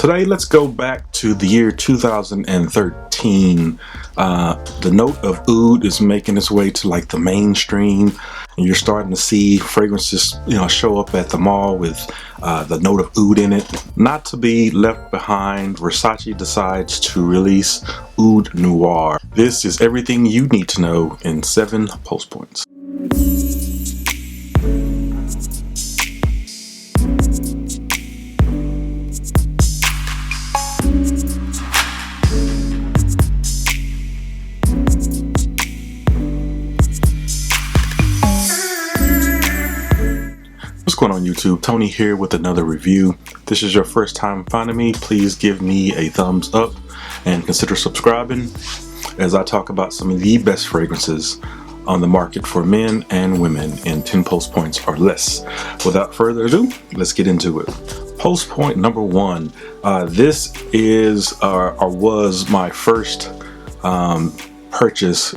Today, let's go back to the year 2013. The note of oud is making its way to like the mainstream, and you're starting to see fragrances, show up at the mall with the note of oud in it. Not to be left behind, Versace decides to release Oud Noir. This is everything you need to know in 7 pulse points. What's going on YouTube? Tony here with another review. If this is your first time finding me, please give me a thumbs up and consider subscribing as I talk about some of the best fragrances on the market for men and women in 10 pulse points or less. Without further ado, let's get into it. Pulse point number 1. This is or was my first purchase,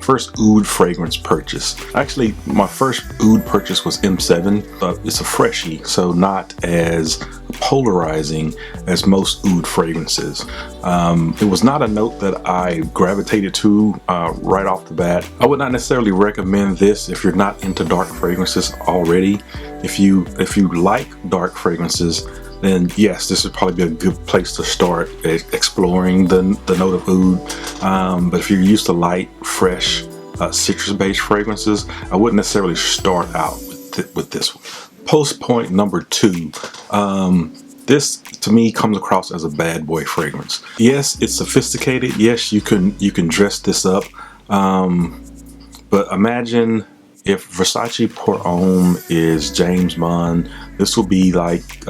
first oud fragrance purchase. Actually, my first oud purchase was M7. It's a freshie, so not as polarizing as most oud fragrances. It was not a note that I gravitated to right off the bat. I would not necessarily recommend this if you're not into dark fragrances already. If you like dark fragrances, then yes, this would probably be a good place to start exploring the note of oud. But if you're used to light, fresh, citrus-based fragrances, I wouldn't necessarily start out with this one. Pulse point number 2. This to me comes across as a bad boy fragrance. Yes, it's sophisticated. Yes, you can dress this up. But imagine if Versace Pour Homme is James Bond, this will be like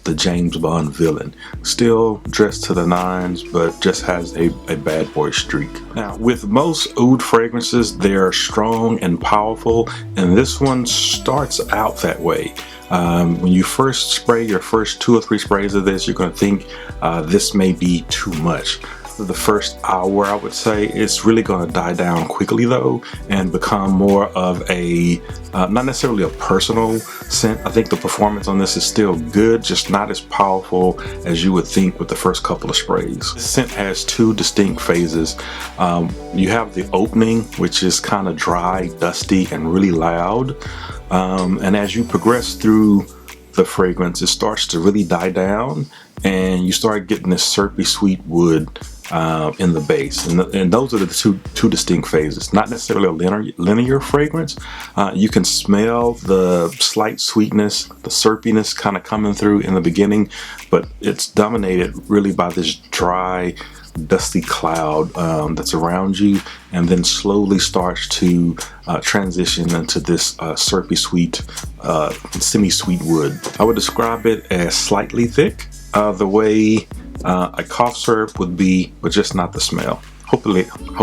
the James Bond villain. Still dressed to the nines, but just has a bad boy streak. Now, with most oud fragrances, they're strong and powerful, and this one starts out that way. When you first spray your first 2 or 3 sprays of this, you're going to think this may be too much. The first hour, I would say, it's really going to die down quickly though and become more of a not necessarily a personal scent. I think the performance on this is still good, just not as powerful as you would think with the first couple of sprays. This scent has 2 distinct phases. You have the opening, which is kind of dry, dusty, and really loud, and as you progress through the fragrance, it starts to really die down and you start getting this syrupy sweet wood in the base, and those are the two distinct phases. Not necessarily a linear fragrance. You can smell the slight sweetness, the syrupiness kind of coming through in the beginning, but it's dominated really by this dry, dusty cloud that's around you, and then slowly starts to transition into this syrupy sweet, semi-sweet wood. I would describe it as slightly thick, the way a cough syrup would be, but just not the smell. Hope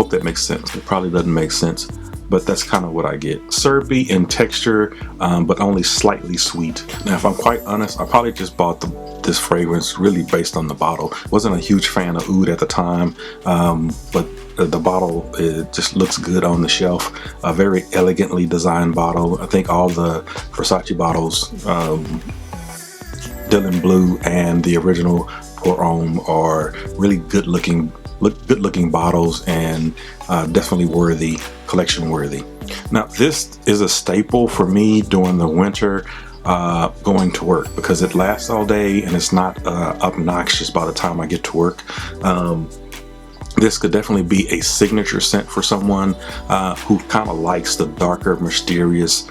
that makes sense. It probably doesn't make sense, but that's kind of what I get. Syrupy in texture, but only slightly sweet. Now, if I'm quite honest, I probably just bought this fragrance really based on the bottle. Wasn't a huge fan of oud at the time, but the bottle, it just looks good on the shelf. A very elegantly designed bottle. I think all the Versace bottles, Dylan Blue and the original Pour Homme, are really good looking bottles, and definitely collection worthy. Now, this is a staple for me during the winter going to work, because it lasts all day and it's not obnoxious by the time I get to work. This could definitely be a signature scent for someone who kind of likes the darker, mysterious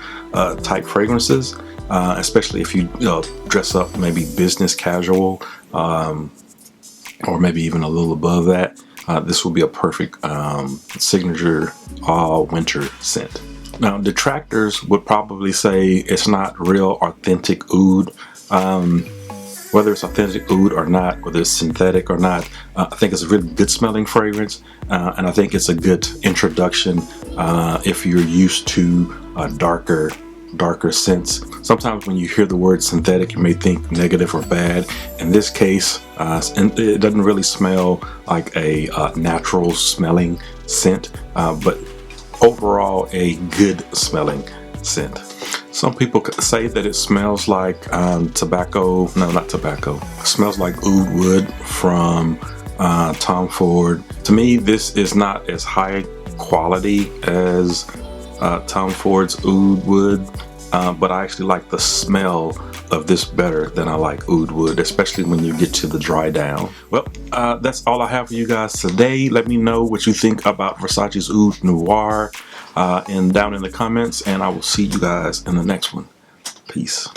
type fragrances, especially if you dress up maybe business casual, or maybe even a little above that. This will be a perfect signature all winter scent. Now, detractors would probably say it's not real authentic oud. Whether it's authentic oud or not, whether it's synthetic or not, I think it's a really good smelling fragrance, and I think it's a good introduction if you're used to darker scents. Sometimes when you hear the word synthetic, you may think negative or bad. In this case, it doesn't really smell like a natural smelling scent, but overall a good smelling scent. Some people say that it smells like tobacco. No, not tobacco. It smells like oud wood from Tom Ford. To me, this is not as high quality as Tom Ford's oud wood, but I actually like the smell of this better than I like oud wood, especially when you get to the dry down. Well, that's all I have for you guys today. Let me know what you think about Versace's Oud Noir and down in the comments, and I will see you guys in the next one. Peace.